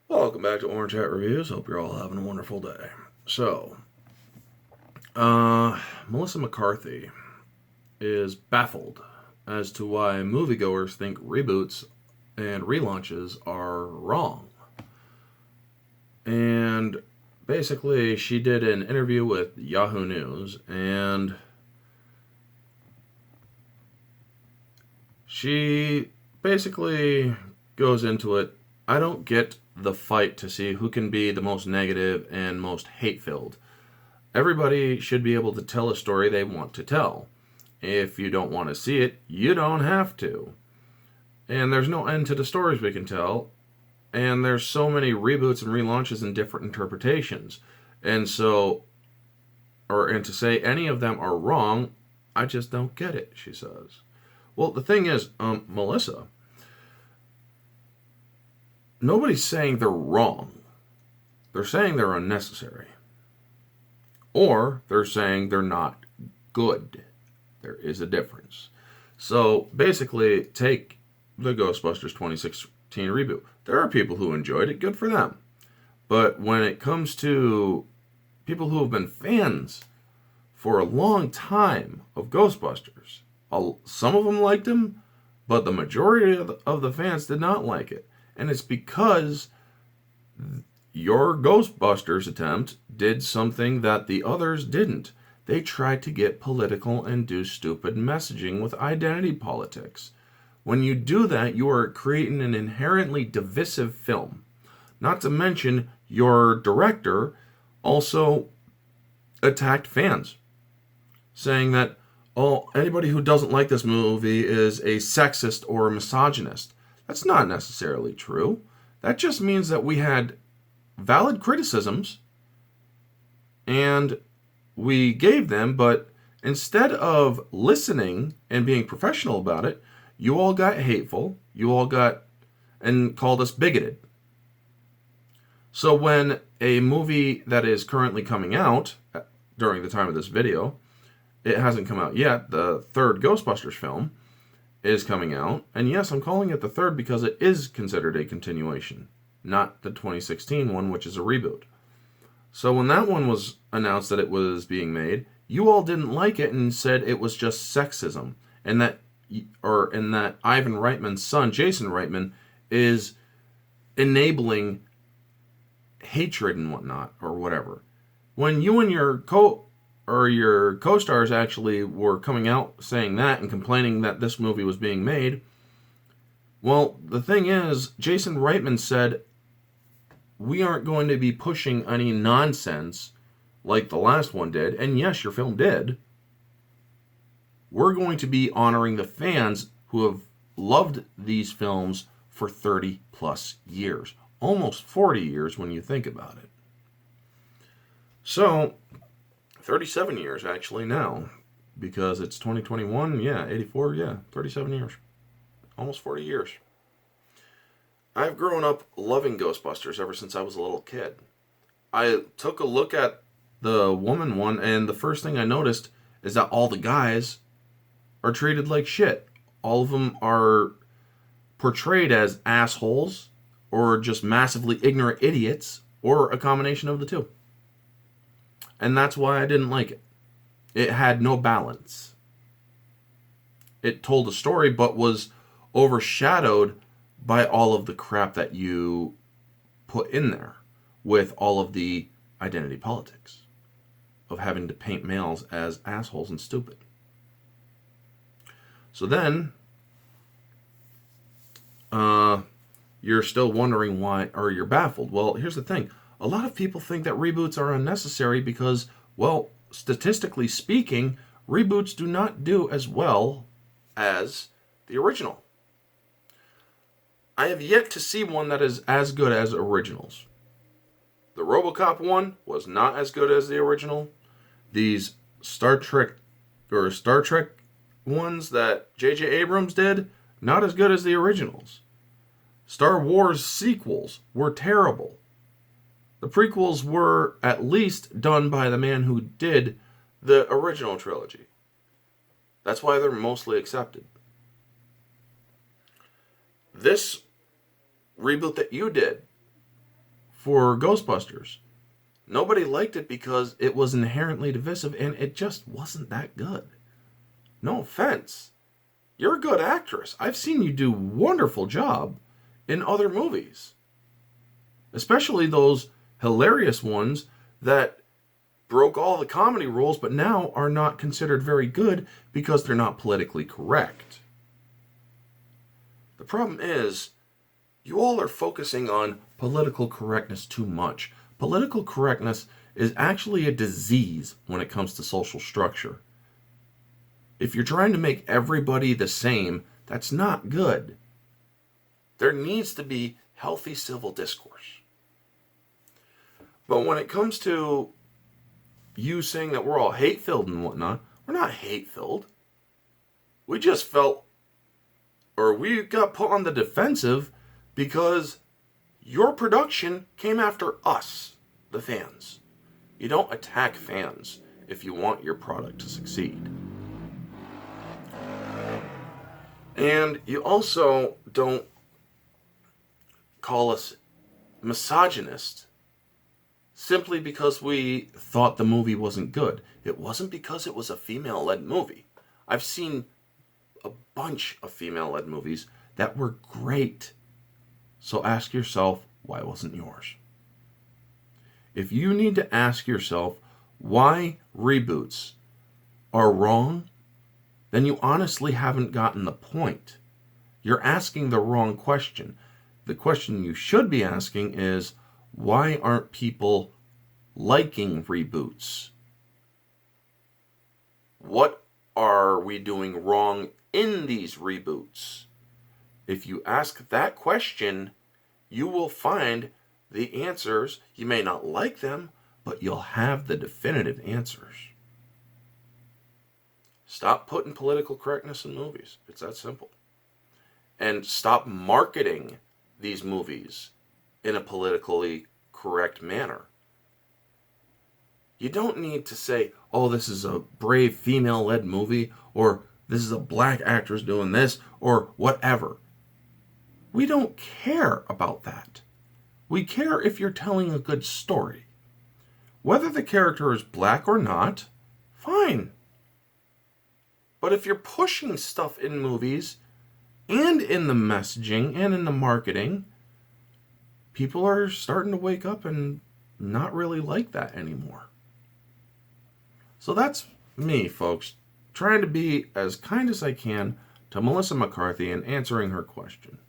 Welcome back to Orange Hat Reviews. Hope you're all having a wonderful day. So, Melissa McCarthy is baffled as to why moviegoers think reboots and relaunches are wrong. And basically, she did an interview with Yahoo News, and she basically goes into it. I don't get the fight to see who can be the most negative and most hate-filled. Everybody should be able to tell a story they want to tell. If you don't want to see it, you don't have to. And there's no end to the stories we can tell. And there's so many reboots and relaunches and different interpretations. And to say any of them are wrong, I just don't get it, she says. Well, the thing is, Melissa, nobody's saying they're wrong. They're saying they're unnecessary. Or they're saying they're not good. There is a difference. So basically, take the Ghostbusters 2016 reboot. There are people who enjoyed it. Good for them. But when it comes to people who have been fans for a long time of Ghostbusters, some of them liked them, but the majority of the fans did not like it. And it's because your Ghostbusters attempt did something that the others didn't. They tried to get political and do stupid messaging with identity politics. When you do that, you are creating an inherently divisive film. Not to mention, your director also attacked fans, saying that, anybody who doesn't like this movie is a sexist or a misogynist. That's not necessarily true. That just means that we had valid criticisms and we gave them, but instead of listening and being professional about it, you all got hateful, you all got and called us bigoted. So when a movie that is currently coming out during the time of this video, it hasn't come out yet, the third Ghostbusters film is coming out, and yes, I'm calling it the third because it is considered a continuation, not the 2016 one, which is a reboot. So when that one was announced that it was being made, you all didn't like it and said it was just sexism, and that Ivan Reitman's son, Jason Reitman, is enabling hatred and whatnot, or whatever. When you and your co-stars actually were coming out saying that and complaining that this movie was being made, well, the thing is, Jason Reitman said, we aren't going to be pushing any nonsense like the last one did, and yes, your film did. We're going to be honoring the fans who have loved these films for 30 plus years. Almost 40 years when you think about it. So, 37 years actually now, because it's 2021, 84, 37 years. Almost 40 years. I've grown up loving Ghostbusters ever since I was a little kid. I took a look at the woman one, and the first thing I noticed is that all the guys are treated like shit. All of them are portrayed as assholes, or just massively ignorant idiots, or a combination of the two. And that's why I didn't like it. It had no balance. It told a story, but was overshadowed by all of the crap that you put in there, with all of the identity politics of having to paint males as assholes and stupid. So then, you're still wondering why, or you're baffled. Well, here's the thing. A lot of people think that reboots are unnecessary because, well, statistically speaking, reboots do not do as well as the original. I have yet to see one that is as good as originals. The RoboCop one was not as good as the original. These Star Trek ones that J.J. Abrams did, not as good as the originals. Star Wars sequels were terrible. The prequels were at least done by the man who did the original trilogy. That's why they're mostly accepted. This reboot that you did for Ghostbusters. Nobody liked it because it was inherently divisive and it just wasn't that good. No offense. You're a good actress. I've seen you do a wonderful job in other movies. Especially those hilarious ones that broke all the comedy rules but now are not considered very good because they're not politically correct. The problem is, you all are focusing on political correctness too much. Political correctness is actually a disease when it comes to social structure. If you're trying to make everybody the same, that's not good. There needs to be healthy civil discourse. But when it comes to you saying that we're all hate-filled and whatnot, we're not hate-filled. We just felt, or we got put on the defensive because your production came after us, the fans. You don't attack fans if you want your product to succeed. And you also don't call us misogynist simply because we thought the movie wasn't good. It wasn't because it was a female-led movie. I've seen a bunch of female-led movies that were great. So ask yourself, why wasn't yours? If you need to ask yourself why reboots are wrong, then you honestly haven't gotten the point. You're asking the wrong question. The question you should be asking is, why aren't people liking reboots? What are we doing wrong in these reboots? If you ask that question, you will find the answers. You may not like them, but you'll have the definitive answers. Stop putting political correctness in movies. It's that simple. And stop marketing these movies in a politically correct manner. You don't need to say, oh, this is a brave female-led movie, or this is a black actress doing this, or whatever. We don't care about that. We care if you're telling a good story. Whether the character is black or not, fine. But if you're pushing stuff in movies, and in the messaging, and in the marketing, people are starting to wake up and not really like that anymore. So that's me, folks, trying to be as kind as I can to Melissa McCarthy and answering her question.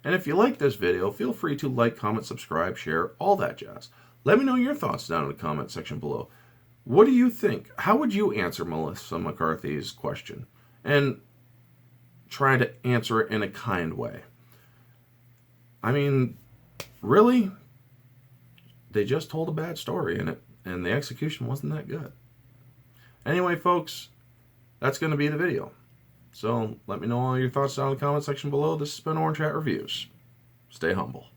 And if you like this video, feel free to like, comment, subscribe, share, all that jazz. Let me know your thoughts down in the comment section below. What do you think? How would you answer Melissa McCarthy's question? And try to answer it in a kind way. I mean, really? They just told a bad story in it, and the execution wasn't that good. Anyway, folks, that's going to be the video. So let me know all your thoughts down in the comment section below. This has been Orange Hat Reviews. Stay humble.